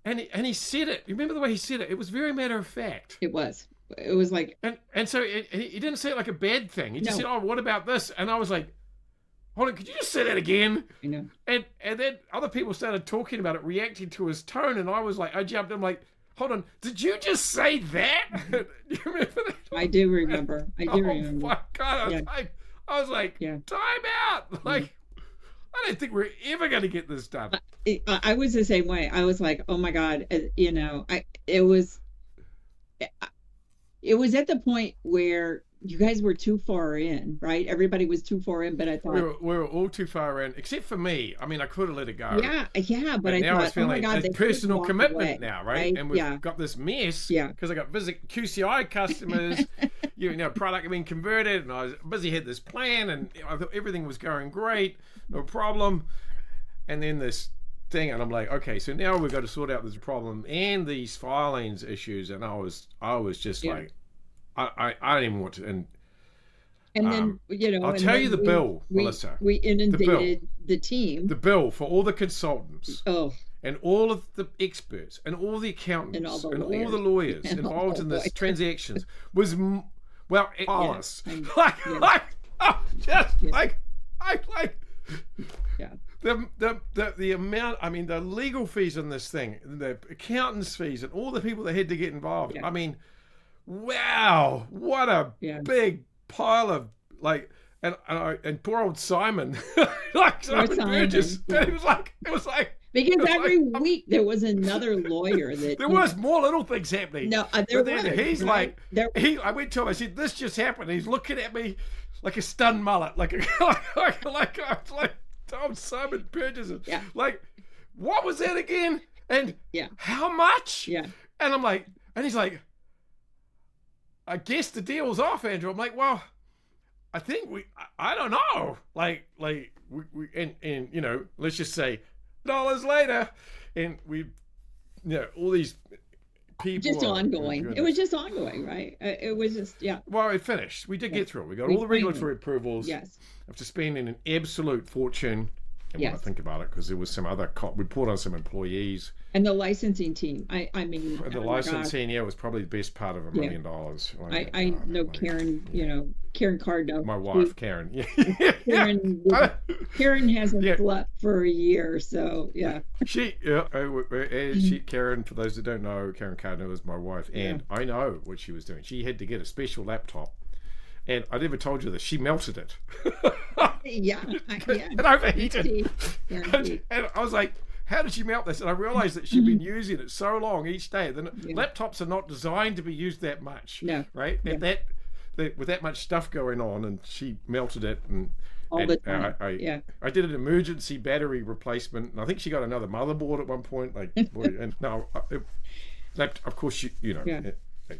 And he said it. You remember the way he said it? It was very matter of fact. It was. It was like. And so he didn't say it like a bad thing. He just said, oh, what about this? And I was like, hold on, could you just say that again? I know. And then other people started talking about it, reacting to his tone, and I was like, I jumped in like, hold on, did you just say that? Do you remember that? I do remember. Oh my God, I was like, time out. Like, I don't think we're ever going to get this done. I was the same way. I was like, oh my God, it was at the point where you guys were too far in, right? Everybody was too far in, but I thought we were all too far in, except for me. I mean, I could have let it go. Yeah, but I now thought, it's feeling like it's personal commitment now, right? And we've got this mess because I got QCI customers, product being converted, and I was busy, had this plan, and I thought everything was going great, no problem. And then this thing, and I'm like, okay, so now we've got to sort out this problem and these filings issues, and I was just like, I don't even want to. And then I'll tell you the bill, Melissa. We inundated the team. The bill for all the consultants. Oh. And all of the experts and all the accountants and all the lawyers involved in this transactions was flawless. The amount, I mean, the legal fees in this thing, the accountants' fees, and all the people that had to get involved. I mean, wow, what a big pile of and poor old Simon, Simon Burgess. It was like because every week there was another lawyer that there was more little things happening. No, he's right? I went to him. I said, "This just happened." He's looking at me like a stunned mullet, like Tom Simon Burgess. Like, what was that again? And how much? Yeah. And I'm like, and he's like, I guess the deal's off, Andrew. I'm like, well, I think I don't know. Like let's just say dollars later, and all these people. Just ongoing. It was just ongoing, right? It was just, Well, it finished. We did get through it. We got all the regulatory approvals. Yes. After spending an absolute fortune. And when I think about it, because there was some other, we pulled on some employees. And the licensing team, I mean. The licensing, was probably the best part of $1 million. I know Karen, Karen Cardno. My wife, Karen. Karen hasn't slept for a year, so Karen, for those that don't know, Karen Cardno is my wife, and I know what she was doing. She had to get a special laptop. And I never told you this. She melted it. And overheated. And I was like, how did she melt this? And I realized that she'd been using it so long each day. Laptops are not designed to be used that much. No. Right? And with that much stuff going on, and she melted it. And all the time. I did an emergency battery replacement. And I think she got another motherboard at one point. Of course,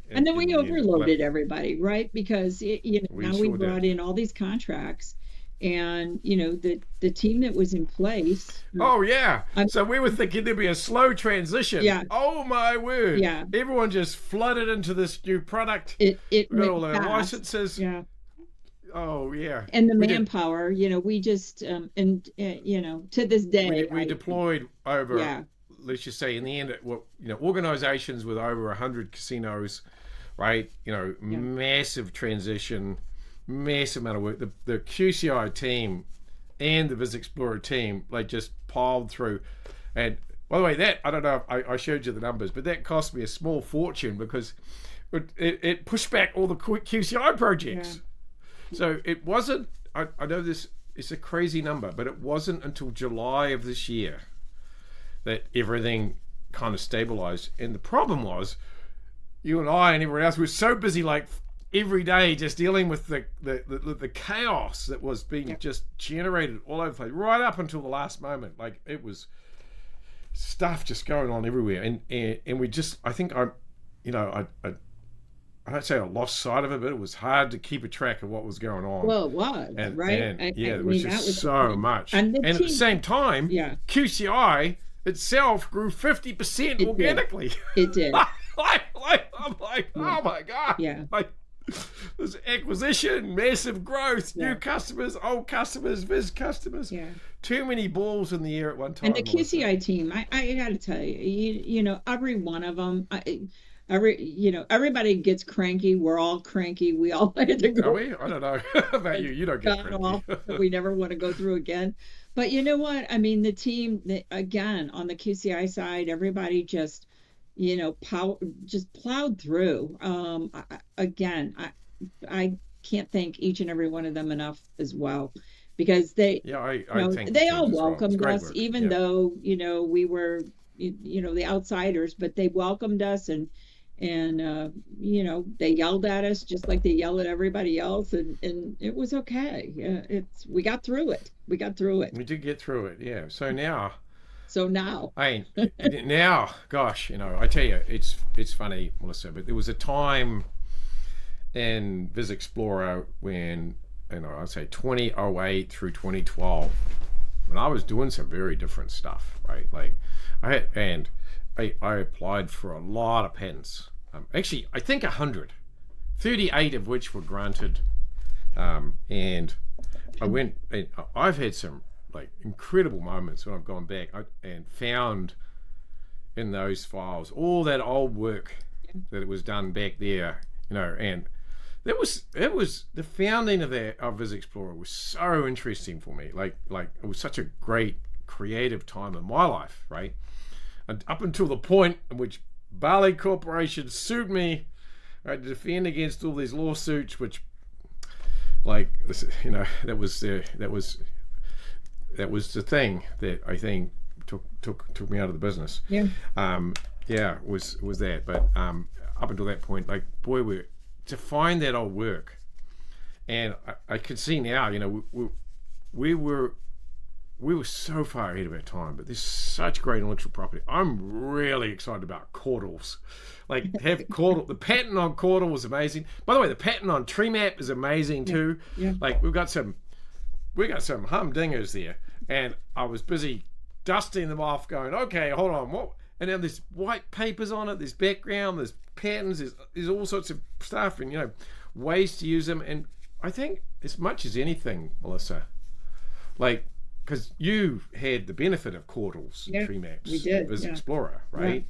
and then we overloaded everybody, right? Because now we brought in all these contracts, and the team that was in place. So we were thinking there'd be a slow transition. Oh my word. Everyone just flooded into this new product. We got all our licenses. Oh yeah. And the manpower, we just to this day we deployed over. Let's just say in the end, organizations with over 100 casinos right? Massive transition, massive amount of work. The QCI team and the VizExplorer team, like, just piled through. And by the way, that, I don't know if I showed you the numbers, but that cost me a small fortune because it pushed back all the QCI projects. So it wasn't, I know this, it's a crazy number, but it wasn't until July of this year that everything kind of stabilized. And the problem was, you and I and everyone else were so busy, like, every day just dealing with the chaos that was being just generated all over the place, right up until the last moment. Like, it was stuff just going on everywhere. And we just, I think I don't say I lost sight of it, but it was hard to keep a track of what was going on. Well, it was, right? And it was just so much. And at the same time, QCI itself grew 50% organically. It did. I'm like, oh my God. Yeah. Like, this acquisition, massive growth, new customers, old customers, Viz customers. Yeah. Too many balls in the air at one time. And the QCI team, I got to tell you, every one of them, everybody gets cranky. We're all cranky. We all had to go. Are we? I don't know about you. You don't get cranky. We never want to go through again. But you know what? I mean, the team, again, on the QCI side, everybody just, just plowed through. I can't thank each and every one of them enough as well, because they all welcomed us, even though we were the outsiders, but they welcomed us and they yelled at us just like they yell at everybody else, and it was okay. We got through it. We did get through it. Yeah. So now, gosh, I tell you, it's funny, Melissa, but there was a time in VizExplorer when, I'd say 2008 through 2012, when I was doing some very different stuff, right? Like, I applied for a lot of patents. Actually, I think 100, 38 of which were granted. And I went, and I've had some, like, incredible moments when I've gone back and found in those files all that old work that it was done back there, and it was the founding of VizExplorer was so interesting for me. Like it was such a great creative time in my life, right? And up until the point in which Bali Corporation sued me, right, to defend against all these lawsuits, which, like, that was the thing that I think took me out of the business. Was that. But up until that point, like, boy, to find that old work, and I could see now, we were so far ahead of our time, but there's such great intellectual property. I'm really excited about caudals. Like, have caudal. The patent on caudal was amazing. By the way, the patent on tree map is amazing too. Yeah. Like, we got some humdingers there, and I was busy dusting them off, going, okay, hold on, what? And then there's white papers on it, there's background, there's patents, there's all sorts of stuff, and ways to use them. And I think, as much as anything, Melissa, like, because you had the benefit of caudals and tree maps, we did, VizExplorer, right?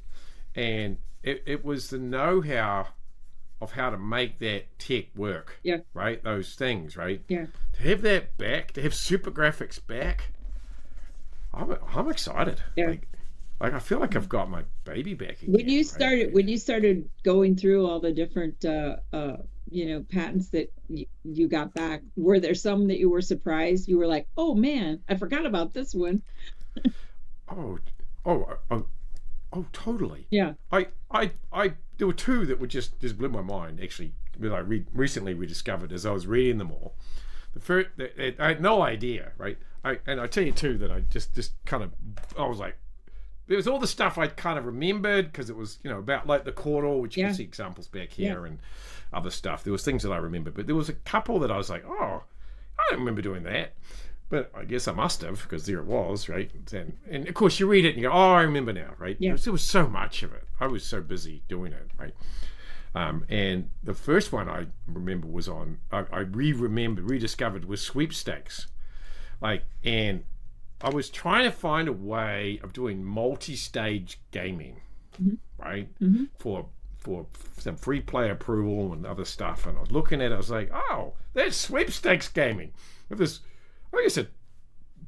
Yeah. And it was the know-how of how to make that tech work, right? Those things, right? Yeah. To have that back, to have super graphics back, I'm excited. Yeah. Like I feel like I've got my baby back again. When you started going through all the different patents that you got back, were there some that you were surprised? You were like, oh man, I forgot about this one. Oh, totally. Yeah. There were two that would just blew my mind, actually, that I recently rediscovered as I was reading them all. The first, I had no idea, right? And I tell you too that I just kind of, I was like, there was all the stuff I kind of remembered because it was, about like the caudal, which you can see examples back here, and other stuff. There was things that I remembered, but there was a couple that I was like, oh, I don't remember doing that. But I guess I must have, because there it was, right? And of course you read it and you go, oh, I remember now, right? Yeah. There was so much of it. I was so busy doing it, right? And the first one I remember was on, I rediscovered was sweepstakes. And I was trying to find a way of doing multi-stage gaming, right? For for some free play approval and other stuff. And I was looking at it, I was like, oh, that's sweepstakes gaming. With this, I guess, a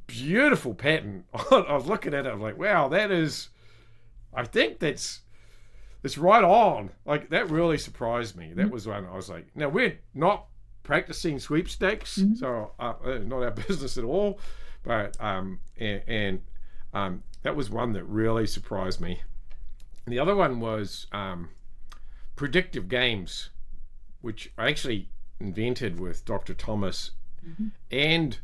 beautiful pattern. I was looking at it, I was like, wow, I think that's right on. Like, that really surprised me. That was when I was like, now we're not practicing sweepstakes, so not our business at all. But that was one that really surprised me. And the other one was predictive games, which I actually invented with Dr. Thomas and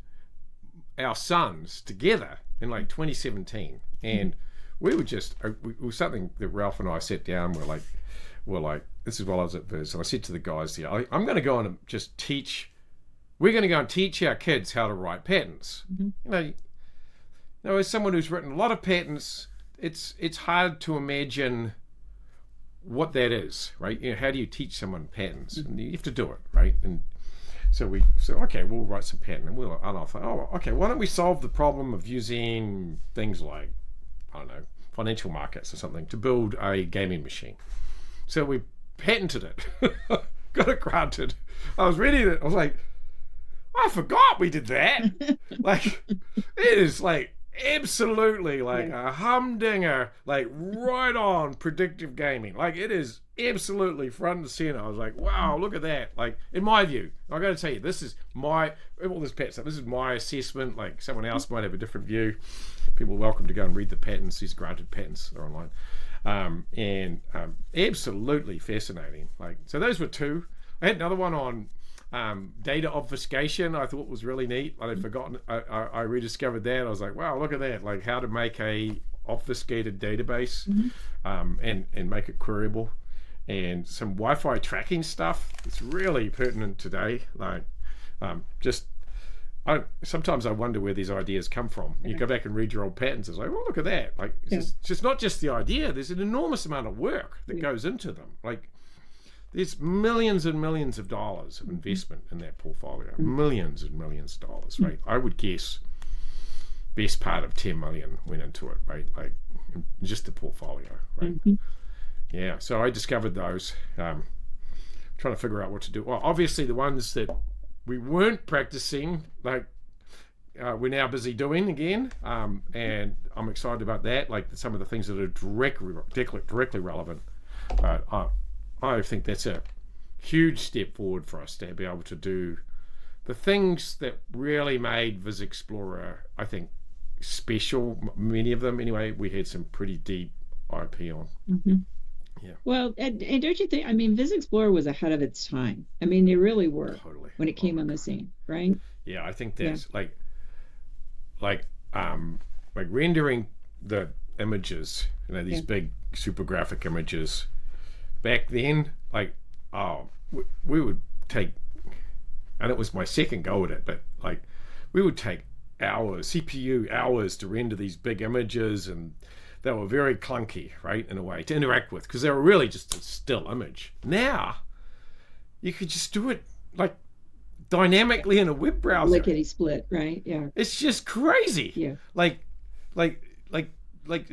our sons together in like 2017. And we were just, it was something that Ralph and I sat down, we're like, this is while I was at Viz, and I said to the guys here, I'm going to go on and just we're going to go and teach our kids how to write patents. You know, as someone who's written a lot of patents, it's hard to imagine what that is, right? You know, how do you teach someone patents? And you have to do it, right? And so we said, okay, we'll write some patent. And I thought, oh, okay, why don't we solve the problem of using things like, I don't know, financial markets or something to build a gaming machine. So we patented it, got it granted. I was ready to, I was like, I forgot we did that. Like, it is like absolutely like a humdinger, like right on predictive gaming. Like, it is absolutely front and center. I was like, wow, look at that. Like, in my view, I got to tell you, this is my, all this patent stuff, this is my assessment. Like, someone else might have a different view. People are welcome to go and read the patents. These granted patents, they're online. Absolutely fascinating. Like, so those were two. I had another one on data obfuscation. I thought was really neat. I had forgotten. I rediscovered that. I was like, wow, look at that. Like, how to make a obfuscated database and make it queryable, and some Wi-Fi tracking stuff. It's really pertinent today. Like, sometimes I wonder where these ideas come from. You go back and read your old patents, it's like, well, look at that. Like, it's just not just the idea. There's an enormous amount of work that goes into them. Like, there's millions and millions of dollars of investment in that portfolio. Millions and millions of dollars, right? I would guess best part of 10 million went into it, right? Like, just the portfolio, right? Yeah, so I discovered those. Trying to figure out what to do. Well, obviously the ones that we weren't practicing, like, we're now busy doing again, and I'm excited about that. Like, some of the things that are directly relevant. I think that's a huge step forward for us to be able to do the things that really made VizExplorer, I think, special. Many of them, anyway. We had some pretty deep IP on. Yeah. Well, and don't you think, I mean, VizExplorer was ahead of its time. I mean, they really were when it came on the scene, right? Yeah, I think that's like rendering the images, you know, these big super graphic images. Back then, like, we would take, and it was my second go at it, but like, we would take hours, CPU hours to render these big images, and they were very clunky, right, in a way, to interact with, because they were really just a still image. Now, you could just do it, like, dynamically in a web browser. Lickety split, right? Yeah. It's just crazy. Yeah. Like, let's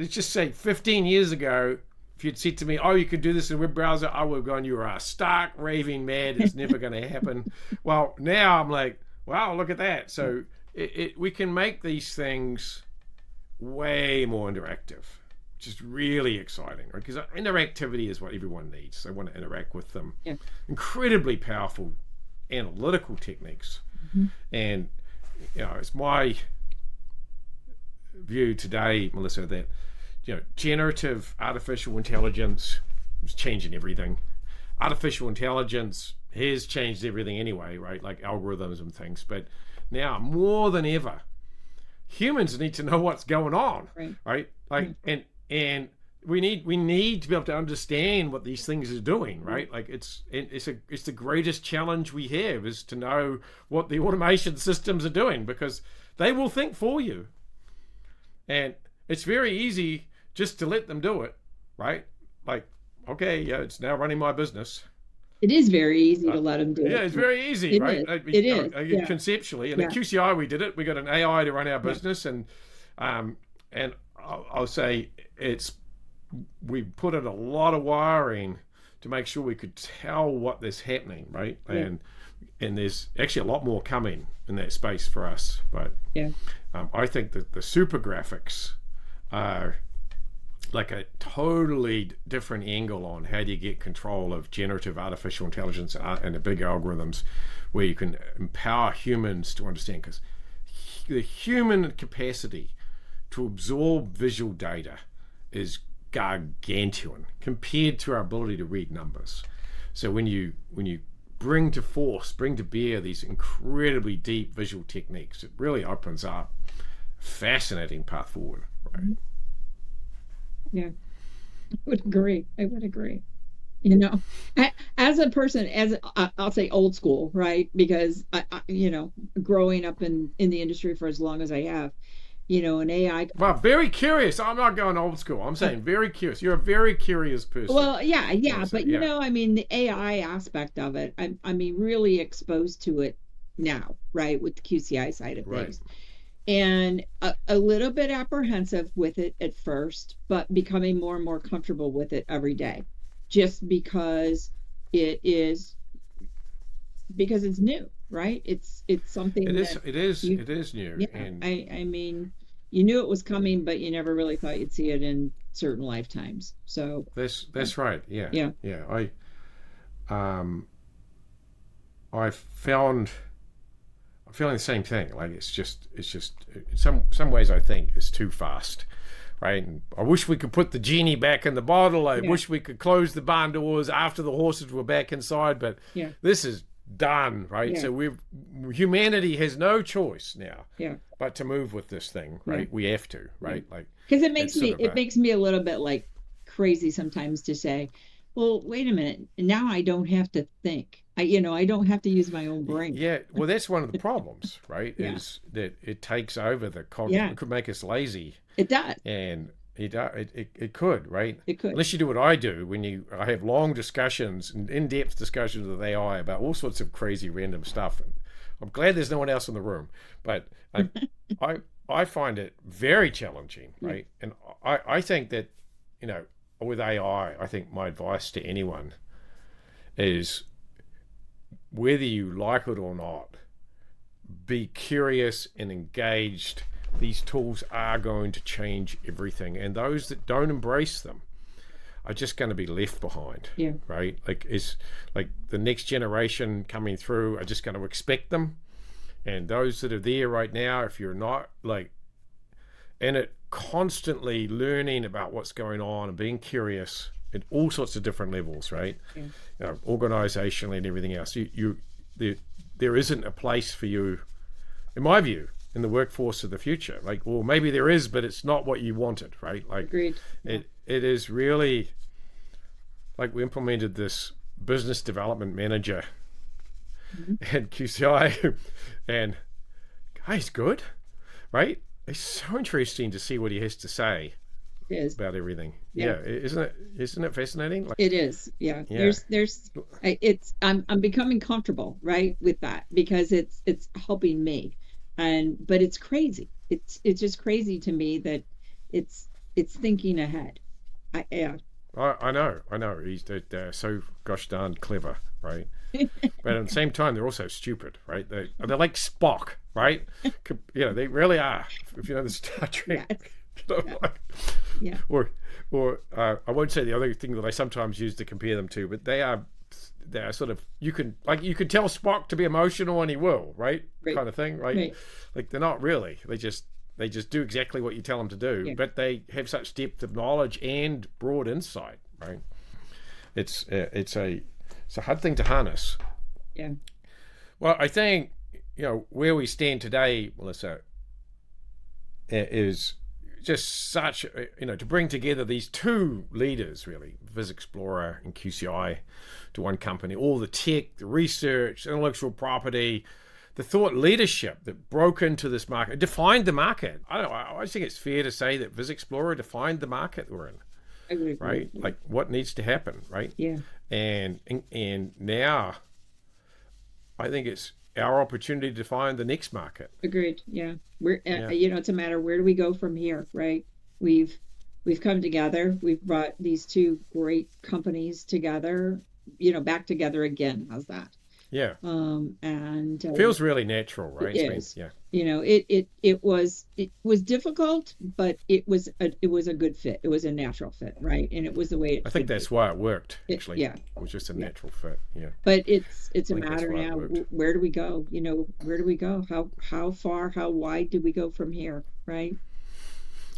just say 15 years ago, if you'd said to me, oh, you could do this in a web browser, I would have gone, you are stark raving mad. It's never going to happen. Well, now I'm like, wow, look at that. So we can make these things way more interactive, which is really exciting, right? Because interactivity is what everyone needs. They want to interact with them. Yeah. Incredibly powerful analytical techniques. And, you know, it's my view today, Melissa, that, you know, generative artificial intelligence is changing everything. Artificial intelligence has changed everything anyway, right? Like algorithms and things. But now more than ever, humans need to know what's going on, right? Like, and we need to be able to understand what these things are doing, right? Like, it's the greatest challenge we have, is to know what the automation systems are doing, because they will think for you, and it's very easy just to let them do it, right? Like, okay, yeah, it's now running my business. It is very easy to let them do it. Yeah, it's very easy, right? It is. Conceptually. And at QCI, we did it. We got an AI to run our business, and I'll say we put in a lot of wiring to make sure we could tell what is happening, right? Yeah. And there's actually a lot more coming in that space for us. But Yeah. I think that the super graphics are like a totally different angle on how do you get control of generative artificial intelligence and the big algorithms, where you can empower humans to understand, because the human capacity to absorb visual data is gargantuan compared to our ability to read numbers. So when you bring to bear these incredibly deep visual techniques, it really opens up a fascinating path forward, right? Yeah. I would agree. I would agree. You know, as a person, I'll say old school, right? Because growing up in the industry for as long as I have, an AI. Well, very curious. I'm not going old school. I'm saying very curious. You're a very curious person. Well, yeah, Melissa. but I mean, the AI aspect of it, I mean, really exposed to it now, right, with the QCI side of Right. things, and a little bit apprehensive with it at first, but becoming more and more comfortable with it every day, just because it's new, right? It's something It is. that It is. you, It is new. yeah, And I mean, you knew it was coming, but you never really thought you'd see it in certain lifetimes. So, that's right. Yeah. yeah, Yeah. Um I found I'm feeling the same thing. Like it's just in some ways I think it's too fast, right? And I wish we could put the genie back in the bottle. I yeah, wish we could close the barn doors after the horses were back inside. But yeah, this is done, right? yeah, So humanity has no choice now yeah, but to move with this thing, yeah, right? We have to, yeah. right? Like Because it's sort of it a makes me a little bit like crazy sometimes to say, well, wait a minute, now I don't have to think. I don't have to use my own brain. yeah. Well, that's one of the problems, right? Yeah, Is that it takes over the cognitive. yeah, It could make us lazy, it does. and it could, right? It could. Unless you do what I do, I have long discussions and in-depth discussions with AI about all sorts of crazy random stuff. And I'm glad there's no one else in the room, but I I find it very challenging, Yeah, right? And I think that, with AI, I think my advice to anyone is, whether you like it or not, be curious and engaged. These tools are going to change everything, and those that don't embrace them are just going to be left behind, yeah, right? Like it's like the next generation coming through are just going to expect them, and those that are there right now, if you're not like in it, constantly learning about what's going on and being curious at all sorts of different levels, right? yeah, Organizationally and everything else, there isn't a place for you, in my view, in the workforce of the future. Like, well, maybe there is, but it's not what you wanted, right? Like agreed. Yeah, it is really like we implemented this business development manager mhm, at QCI, and guy's good, right? It's so interesting to see what he has to say it is. about everything. Yeah, Yeah, isn't it fascinating? Like, it is. Yeah, yeah, I'm becoming comfortable, right, with that because it's helping me, but it's crazy. It's just crazy to me that it's thinking ahead. Yeah. I know. They're so gosh darn clever, right? But at the same time, they're also stupid, right? They're like Spock, right? They really are. If you know the Star Trek, Yes. Yeah. like, Yeah. or I won't say the other thing that I sometimes use to compare them to, but they're sort of, you can tell Spock to be emotional and he will, right? Right. Kind of thing, right? Right. Like they're not really. They just do exactly what you tell them to do, Yeah. but they have such depth of knowledge and broad insight, right? It's a hard thing to harness. Yeah. Well, I think where we stand today, Melissa, is just such to bring together these two leaders, really, VizExplorer and QCI, to one company. All the tech, the research, intellectual property, the thought leadership that broke into this market, defined the market. I don't know. I think it's fair to say that VizExplorer defined the market we're in, I would agree. right? Like what needs to happen, right? Yeah. And now, I think it's our opportunity to find the next market. Agreed. Yeah. We're Yeah. it's a matter, where do we go from here, right? We've we've come together. We've brought these two great companies together, back together again. How's that? Yeah. And Feels really natural, it right? It's been, is. yeah. It was difficult, but it was a good fit. It was a natural fit, right? And it was the way it I think should be. that's why it worked, actually. Yeah, It was just a yeah. natural fit. Yeah. But it's I a think that's matter why it now. worked. Where do we go? Where do we go? How far, how wide do we go from here, right?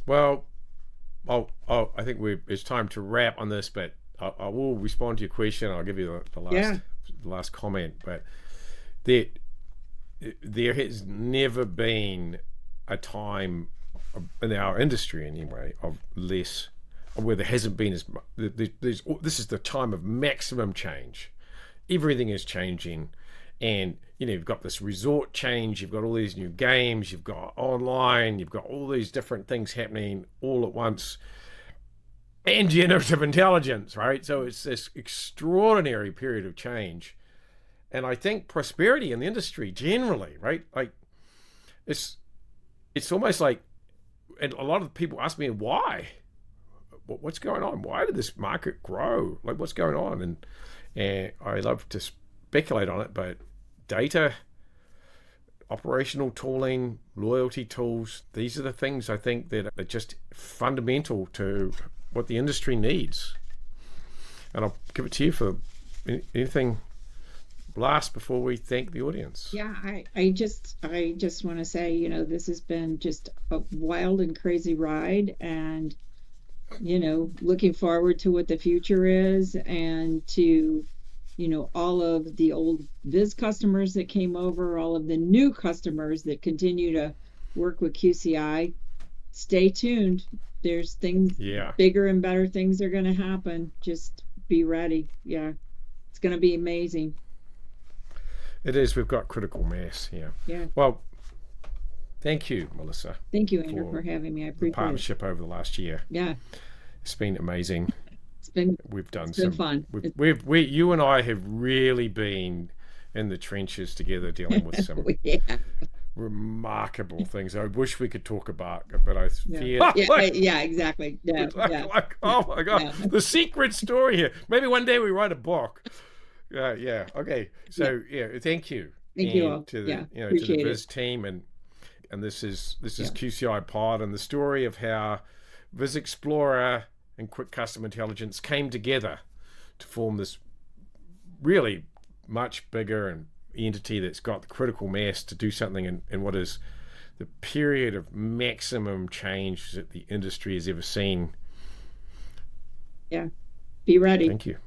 Well, I think it's time to wrap on this, but I will respond to your question. I'll give you Yeah, the last comment. But there, there has never been a time in our industry, anyway, of less, where there hasn't been as much. This is the time of maximum change. Everything is changing, and you've got this resort change, you've got all these new games, you've got online, you've got all these different things happening all at once, and generative intelligence, right? So it's this extraordinary period of change, and I think prosperity in the industry generally, right? Like it's almost like, and a lot of people ask me why, what's going on? Why did this market grow? Like, what's going on? And I love to speculate on it, but data, operational tooling, loyalty tools, these are the things I think that are just fundamental to what the industry needs. And I'll give it to you for anything last before we thank the audience. yeah. I just want to say, this has been just a wild and crazy ride, and looking forward to what the future is, and to all of the old Viz customers that came over, all of the new customers that continue to work with QCI. Stay tuned. There's things, Yeah, bigger and better things are going to happen. Just be ready. Yeah, it's going to be amazing. it is. We've got critical mass here. Yeah. Well, thank you, Melissa, Thank you, Andrew, for for having me. I the appreciate it. partnership over the last year. Yeah, It's been amazing. it's been We've done it's been some. fun. You and I have really been in the trenches together, dealing with some Yeah, remarkable things. I wish we could talk about, but I yeah, fear yeah, like, yeah, exactly. Yeah, yeah, oh my god, yeah, the secret story here. Maybe one day we write a book. Yeah. Okay. yeah. So yeah, thank you, Thank you and all. to Yeah, to the appreciate it. Viz team, and this is Yeah, QCI Pod, and the story of how VizExplorer and Quick Custom Intelligence came together to form this really much bigger and entity that's got the critical mass to do something in what is the period of maximum change that the industry has ever seen. yeah. Be ready. Thank you.